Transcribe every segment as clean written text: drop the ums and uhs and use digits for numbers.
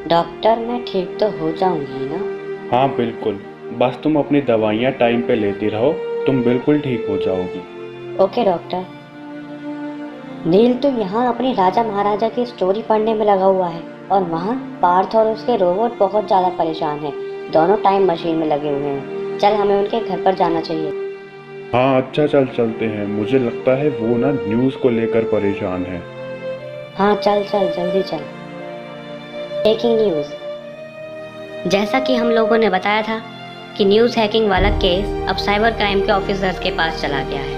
Doctor, मैं ठीक तो हो जाऊंगी ना? हाँ बिल्कुल, बस तुम अपनी दवाइयाँ टाइम पे लेती रहो, तुम बिल्कुल ठीक हो जाओगी। Okay doctor. नील तो यहाँ अपनी राजा महाराजा की स्टोरी पढ़ने में लगा हुआ है और वहाँ पार्थ और उसके रोबोट बहुत ज़्यादा परेशान हैं। दोनों टाइम मशीन में लगे हुए हैं। चल, हमें उनके घर पर जाना चाहिए। हाँ अच्छा, चलते हैं। मुझे लगता है वो ना न्यूज़ को लेकर परेशान है। हाँ चल जल्दी चल। Breaking news. जैसा कि हम लोगों ने बताया था कि न्यूज़ हैकिंग वाला केस अब साइबर क्राइम के ऑफिसर्स के पास चला गया है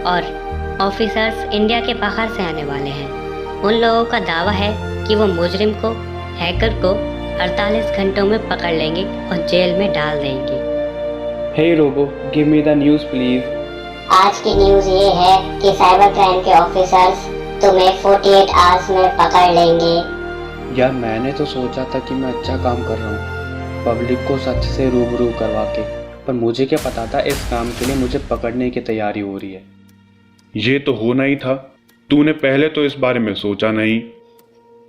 और ऑफिसर्स इंडिया के बाहर से आने वाले हैं। उन लोगों का दावा है कि वो मुजरिम को, हैकर को 48 घंटों में पकड़ लेंगे और जेल में डाल देंगे। Hey robo, give me the news please. आज की न्यूज़ ये है कि साइबर क्राइम के ऑफिसर्स तुम्हें 48 आवर्स में पकड़ लेंगे। यार मैंने तो सोचा था कि मैं अच्छा काम कर रहा हूँ, पब्लिक को सच से रूबरू करवा के, पर मुझे क्या पता था इस काम के लिए मुझे पकड़ने की तैयारी हो रही है। ये तो होना ही था, तूने पहले तो इस बारे में सोचा नहीं।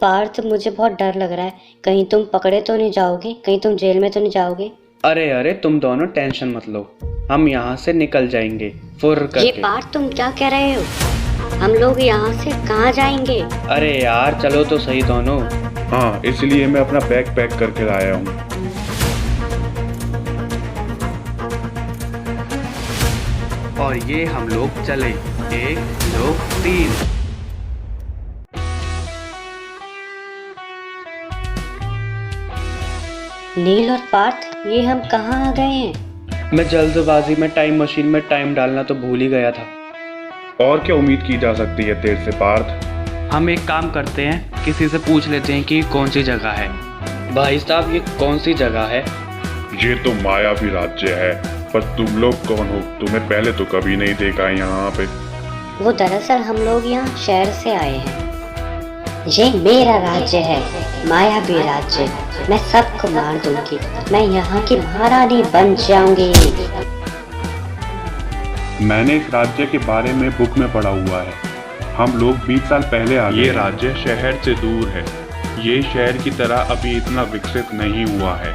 पार्थ, मुझे बहुत डर लग रहा है। कहीं तुम पकड़े तो नहीं जाओगे? कहीं तुम जेल में तो नहीं जाओगे? अरे तुम दोनों टेंशन मत लो, हम यहाँ से निकल जाएंगे फुर्र करके। ये पार्थ, तुम क्या कह रहे हो? हम लोग यहाँ से कहाँ जाएंगे? अरे यार चलो तो सही दोनों। हाँ, इसलिए मैं अपना बैग पैक करके लाया हूँ। और ये हम लोग चले, 1 2 3। नील और पार्थ, ये हम कहाँ आ गए हैं? मैं जल्दबाजी में टाइम मशीन में टाइम डालना तो भूल ही गया था। और क्या उम्मीद की जा सकती है तेरे से पार्थ? हम एक काम करते हैं, किसी से पूछ लेते हैं कि कौन सी जगह है। भाई साहब, ये कौन सी जगह है? ये तो मायावी राज्य है, पर तुम लोग कौन हो? तुम्हें पहले तो कभी नहीं देखा है यहाँ पे। वो दरअसल हम लोग यहाँ शहर से आए हैं। ये मेरा राज्य है, मायावी राज्य। मैं सबको मार दूंगी। मैं यहाँ की महारानी बन जाऊंगी। मैंने इस राज्य के बारे में बुक में पढ़ा हुआ है। हम लोग 20 साल पहले आ गए। ये राज्य शहर से दूर है। ये शहर की तरह अभी इतना विकसित नहीं हुआ है।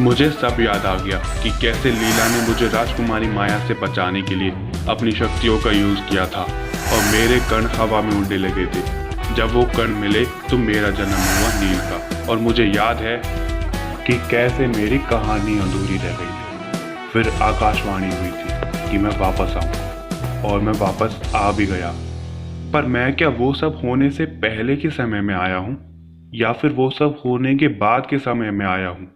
मुझे सब याद आ गया कि कैसे लीला ने मुझे राजकुमारी माया से बचाने के लिए अपनी शक्तियों का यूज किया था और मेरे कण हवा में उड़ने लगे थे। जब वो कण मिले तो मेरा जन्म हुआ नील का, और मुझे याद है कि कैसे मेरी कहानी अधूरी रह गई थी। फिर आकाशवाणी हुई थी कि मैं वापस आऊँ, और मैं वापस आ भी गया। पर मैं क्या वो सब होने से पहले के समय में आया हूँ या फिर वो सब होने के बाद के समय में आया हूँ?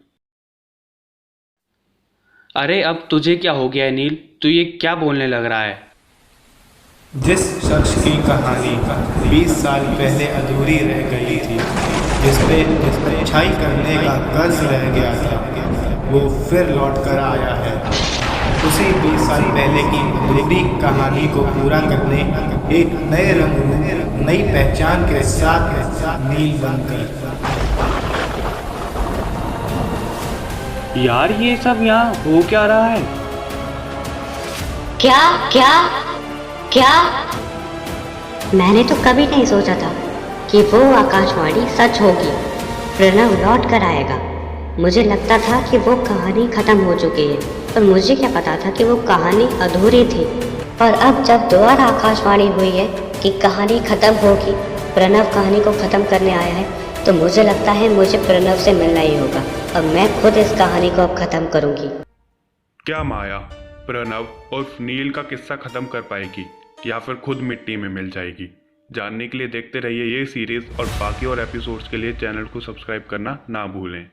अरे अब तुझे क्या हो गया है नील? तू ये क्या बोलने लग रहा है? जिस शख्स की कहानी 20 साल पहले अधूरी रह गई थी, जिस पे अच्छाई करने का कर्ज रह गया था, वो फिर लौट कर आया है। उसी 20 साल पहले की अधूरी कहानी को पूरा करने एक नए रंग, नई पहचान के साथ नील बनकर। यार ये सब यहाँ हो क्या रहा है? क्या क्या क्या? मैंने तो कभी नहीं सोचा था कि वो आकाशवाणी सच होगी। प्रणव लौट कर आएगा। मुझे लगता था कि वो कहानी खत्म हो चुकी है, पर मुझे क्या पता था कि वो कहानी अधूरी थी। और अब जब दोबारा आकाशवाणी हुई है कि कहानी खत्म होगी, प्रणव कहानी को खत्म करने आया है, तो मुझे लगता है मुझे प्रणव से मिलना ही होगा और मैं खुद इस कहानी को अब खत्म करूंगी। क्या माया, प्रणव और नील का किस्सा खत्म कर पाएगी या फिर खुद मिट्टी में मिल जाएगी। जानने के लिए देखते रहिए ये सीरीज और बाकी और एपिसोड्स के लिए चैनल को सब्सक्राइब करना ना भूलें।